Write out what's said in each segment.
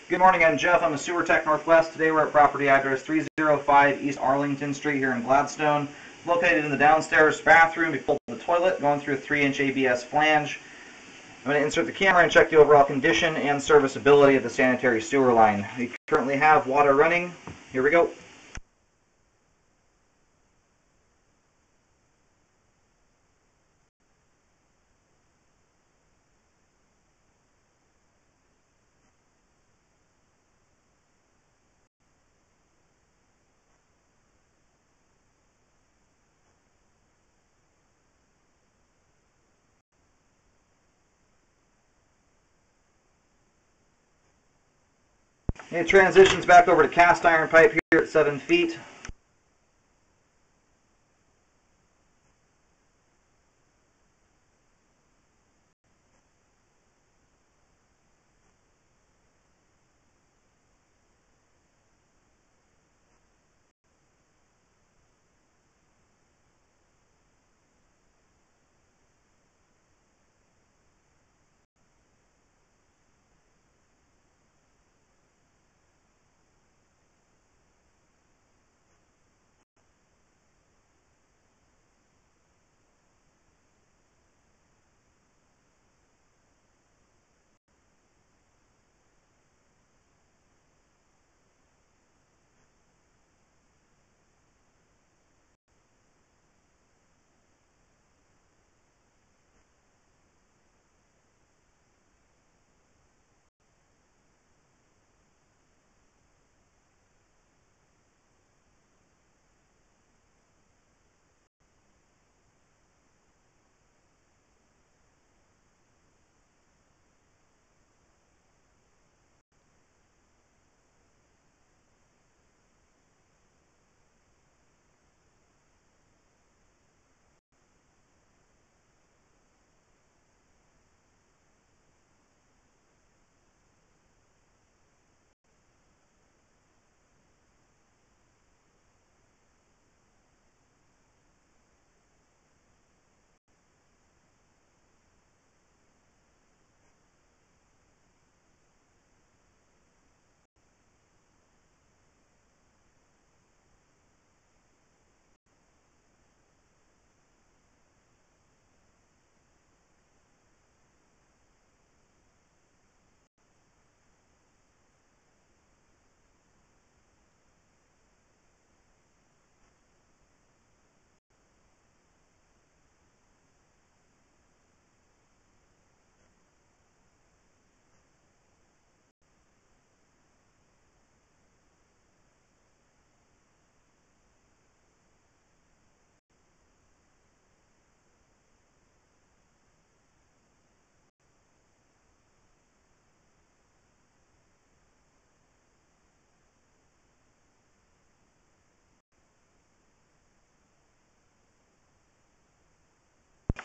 Good morning, I'm Jeff. I'm a sewer tech Northwest. Today we're at property address 305 East Arlington Street here in Gladstone. Located in the downstairs bathroom, we pulled the toilet, going through a 3-inch ABS flange. I'm going to insert the camera and check the overall condition and serviceability of the sanitary sewer line. We currently have water running. Here we go. It transitions back over to cast iron pipe here at 7 feet.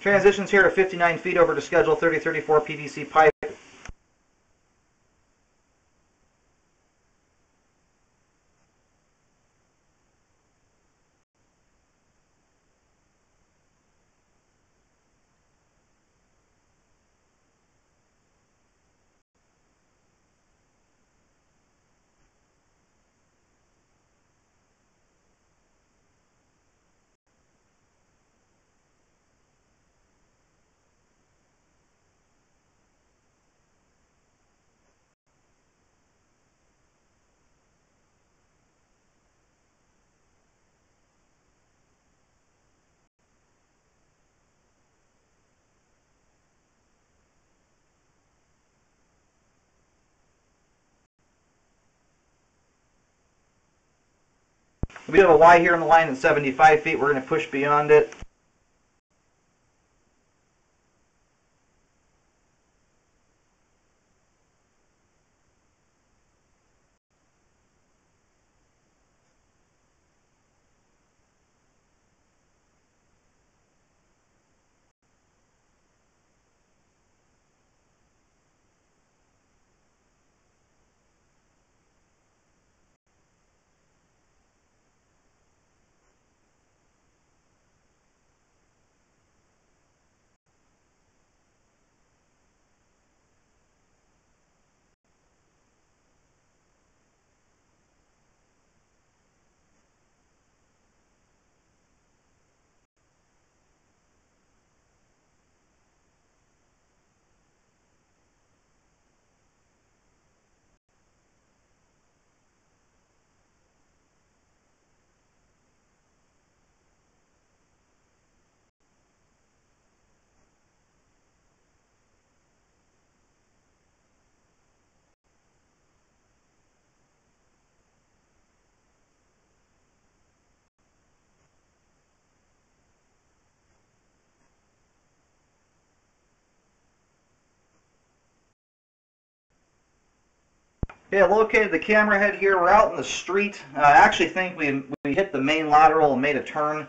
Transitions here to 59 feet over to schedule 3034 PVC pipe. We have a Y here on the line at 75 feet. We're going to push beyond it. Okay, located the camera head here. We're out in the street. I actually think we hit the main lateral and made a turn.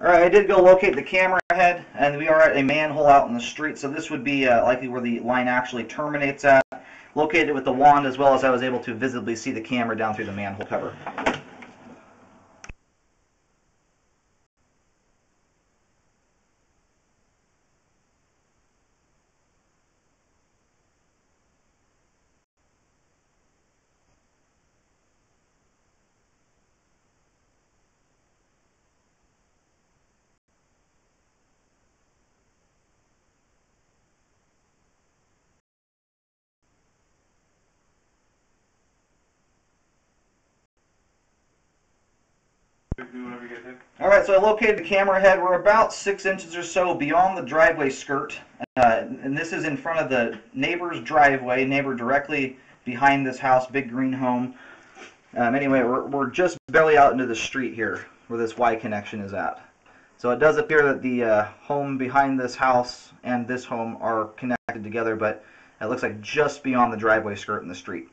Alright, I did go locate the camera head, and we are at a manhole out in the street, so this would be likely where the line actually terminates at. Located with the wand, as well as I was able to visibly see the camera down through the manhole cover. Alright, so I located the camera head. We're about 6 inches or so beyond the driveway skirt. And this is in front of the neighbor's driveway, neighbor directly behind this house, big green home. Anyway, we're just barely out into the street here where this Y connection is at. So it does appear that the home behind this house and this home are connected together, but it looks like just beyond the driveway skirt in the street.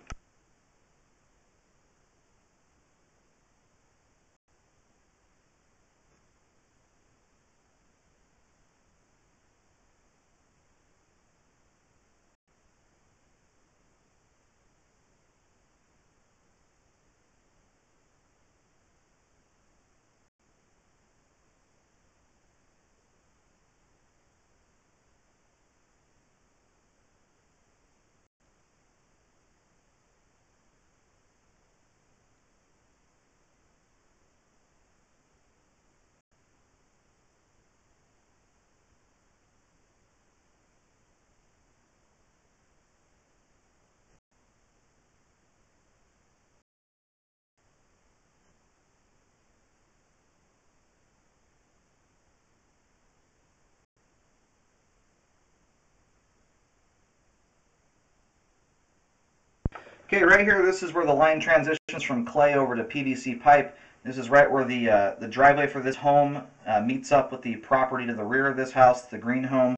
Okay, right here, this is where the line transitions from clay over to PVC pipe. This is right where the driveway for this home meets up with the property to the rear of this house, the green home.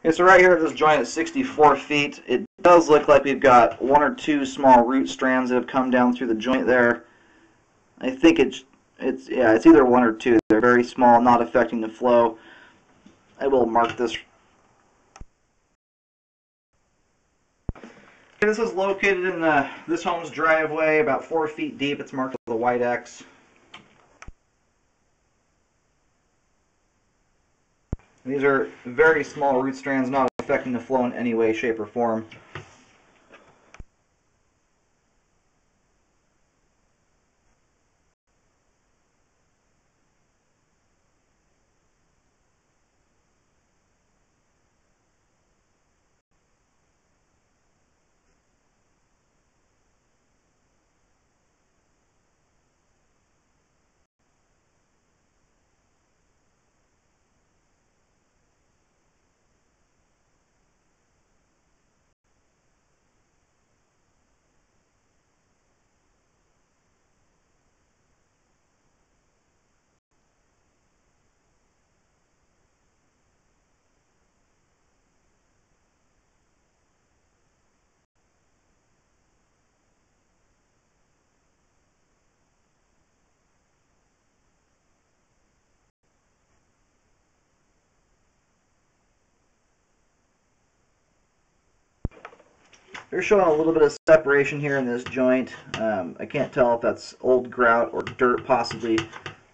Okay, so right here at this joint at 64 feet, it does look like we've got one or two small root strands that have come down through the joint there. I think it's either one or two. They're very small, not affecting the flow. I will mark this. This is located in this home's driveway, about 4 feet deep. It's marked with a white X. These are very small root strands, not affecting the flow in any way, shape, or form. They're showing a little bit of separation here in this joint. I can't tell if that's old grout or dirt possibly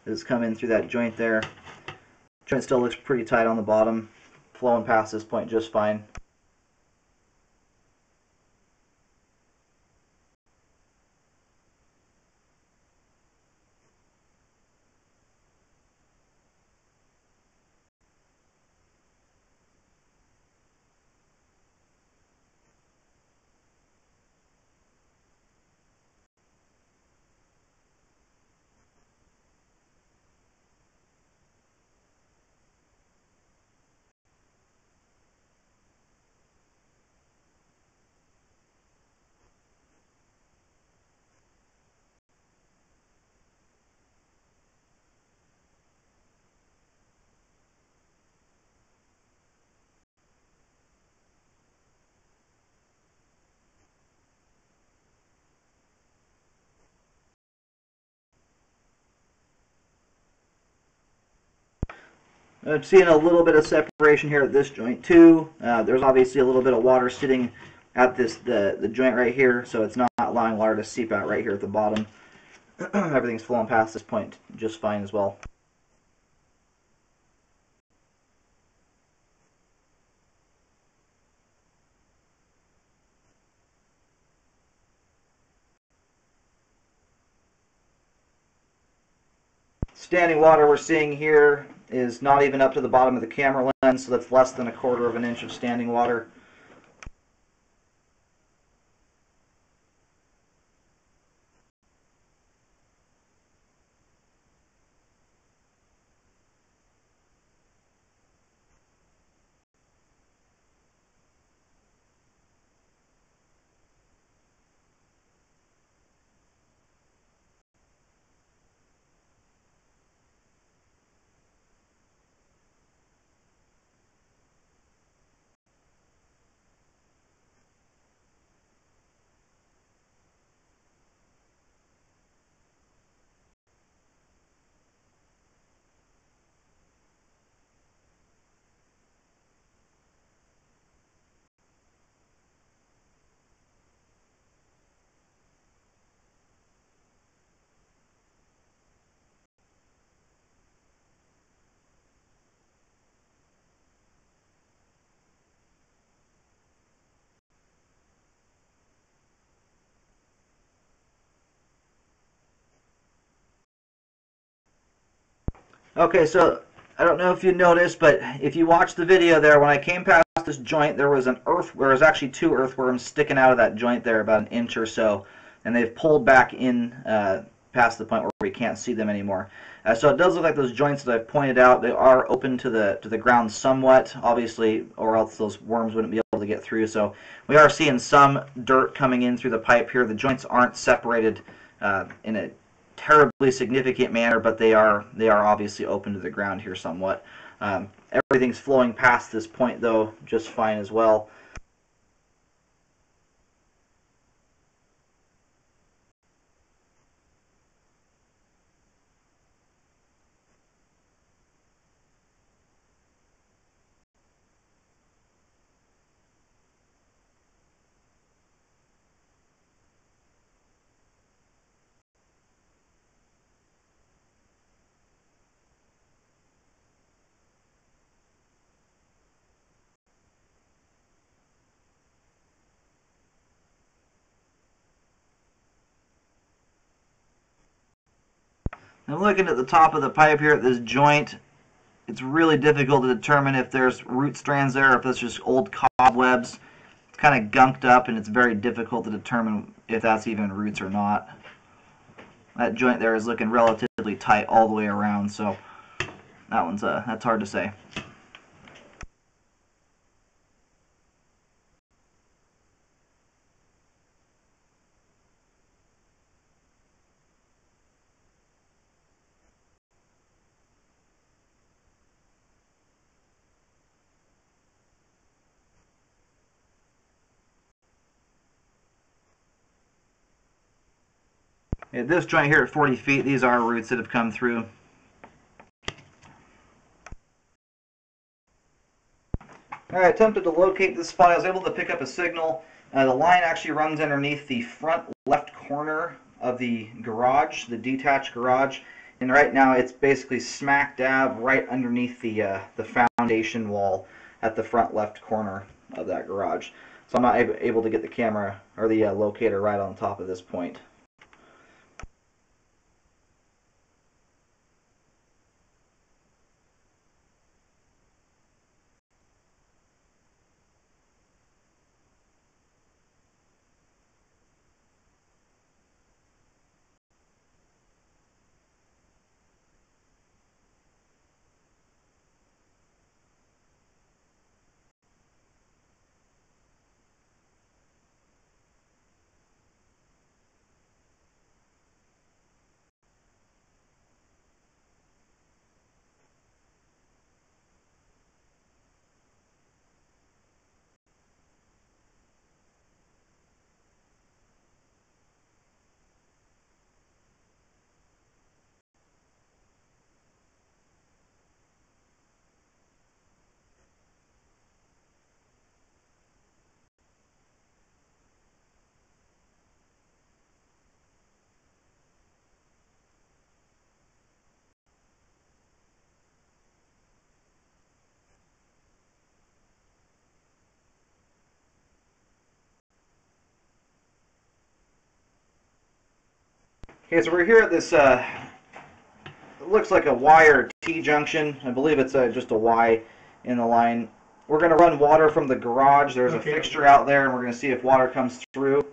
that's come in through that joint there. Joint still looks pretty tight on the bottom, flowing past this point just fine. I'm seeing a little bit of separation here at this joint too. There's obviously a little bit of water sitting at the joint right here, so it's not allowing water to seep out right here at the bottom. Everything's flowing past this point just fine as well. Standing water we're seeing here is not even up to the bottom of the camera lens, so that's less than 1/4 of an inch of standing water. Okay, so I don't know if you noticed, but if you watch the video there, when I came past this joint, there was actually two earthworms sticking out of that joint there, about an inch or so, and they've pulled back in past the point where we can't see them anymore. So it does look like those joints that I've pointed out, they are open to the ground somewhat, obviously, or else those worms wouldn't be able to get through. So we are seeing some dirt coming in through the pipe here. The joints aren't separated in a terribly significant manner, but they are obviously open to the ground here somewhat. Everything's flowing past this point though just fine as well. I'm looking at the top of the pipe here at this joint. It's really difficult to determine if there's root strands there or if it's just old cobwebs. It's kind of gunked up and it's very difficult to determine if that's even roots or not. That joint there is looking relatively tight all the way around, so that's hard to say. At this joint here at 40 feet, these are roots that have come through. Alright, attempted to locate this spot. I was able to pick up a signal. The line actually runs underneath the front left corner of the garage, the detached garage. And right now it's basically smack dab right underneath the foundation wall at the front left corner of that garage. So I'm not able to get the camera or the locator right on top of this point. Okay, so we're here at this, it looks like a Y or T junction. I believe it's just a Y in the line. We're going to run water from the garage. There's a fixture out there, and we're going to see if water comes through.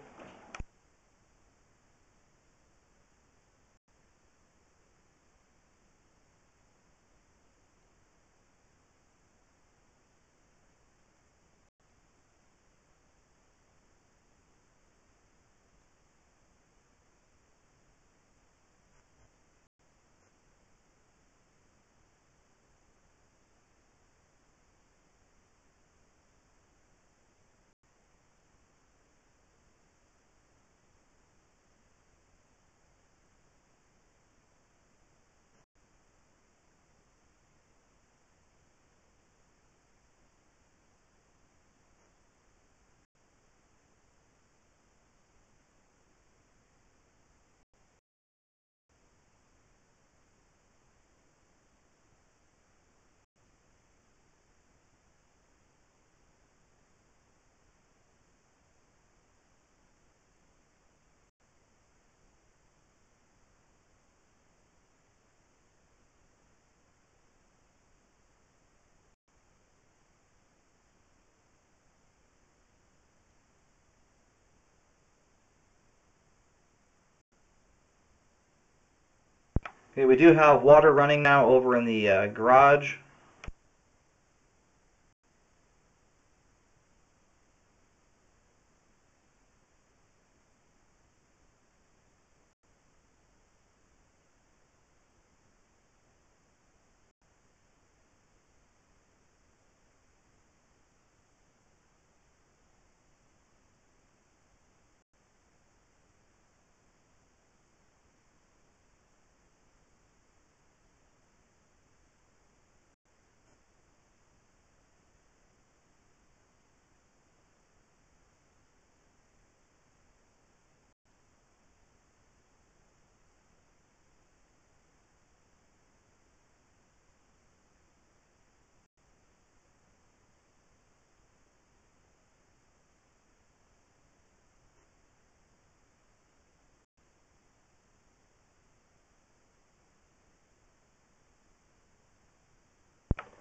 Okay, we do have water running now over in the garage.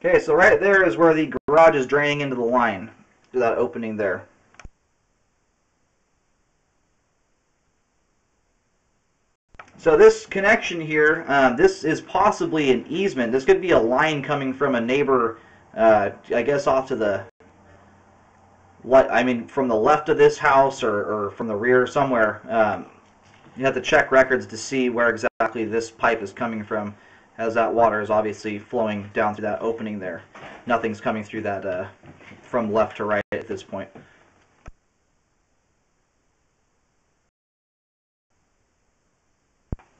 Okay, so right there is where the garage is draining into the line, to that opening there. So this connection here, this is possibly an easement. This could be a line coming from a neighbor, I guess off to the, from the left of this house or from the rear somewhere. You have to check records to see where exactly this pipe is coming from, as that water is obviously flowing down through that opening there. Nothing's coming through that from left to right at this point.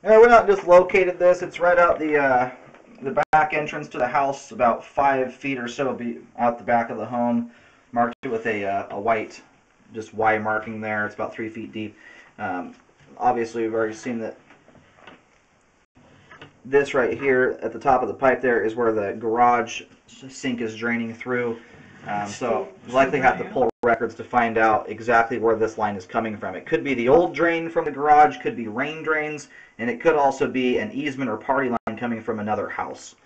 We not just located this. It's right out the back entrance to the house, about 5 feet or so out the back of the home. Marked it with a white, just Y marking there. It's about 3 feet deep. Obviously, we've already seen that this right here at the top of the pipe there is where the garage sink is draining through. So we'll likely have to pull records to find out exactly where this line is coming from. It could be the old drain from the garage, could be rain drains, and it could also be an easement or party line coming from another house.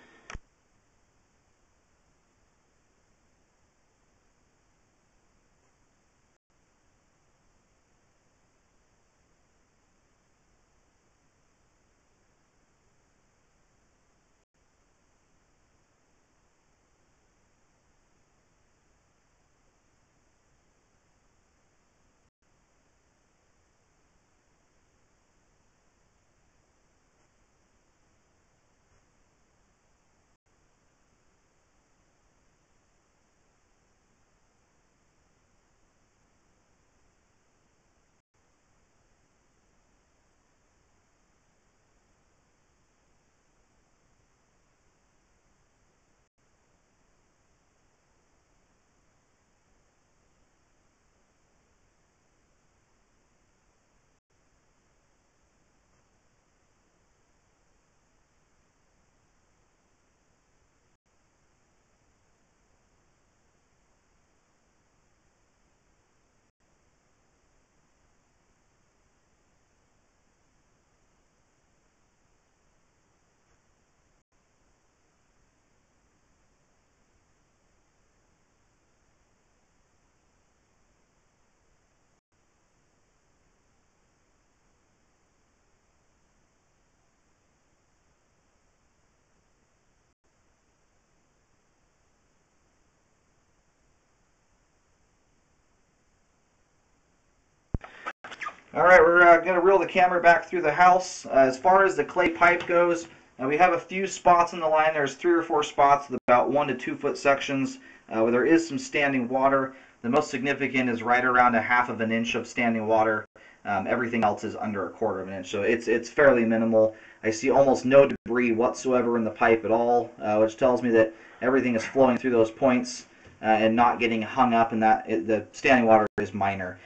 Alright, we're going to reel the camera back through the house. As far as the clay pipe goes, we have a few spots in the line. There's 3 or 4 spots with about 1 to 2 foot sections where there is some standing water. The most significant is right around a half of an inch of standing water. Everything else is under a quarter of an inch, so it's fairly minimal. I see almost no debris whatsoever in the pipe at all, which tells me that everything is flowing through those points and not getting hung up, and that the standing water is minor.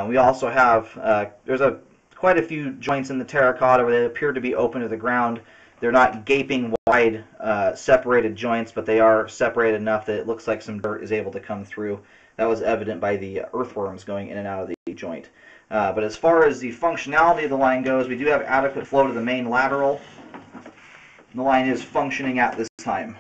We also have, there's quite a few joints in the terracotta where they appear to be open to the ground. They're not gaping wide separated joints, but they are separated enough that it looks like some dirt is able to come through. That was evident by the earthworms going in and out of the joint. But as far as the functionality of the line goes, we do have adequate flow to the main lateral. The line is functioning at this time.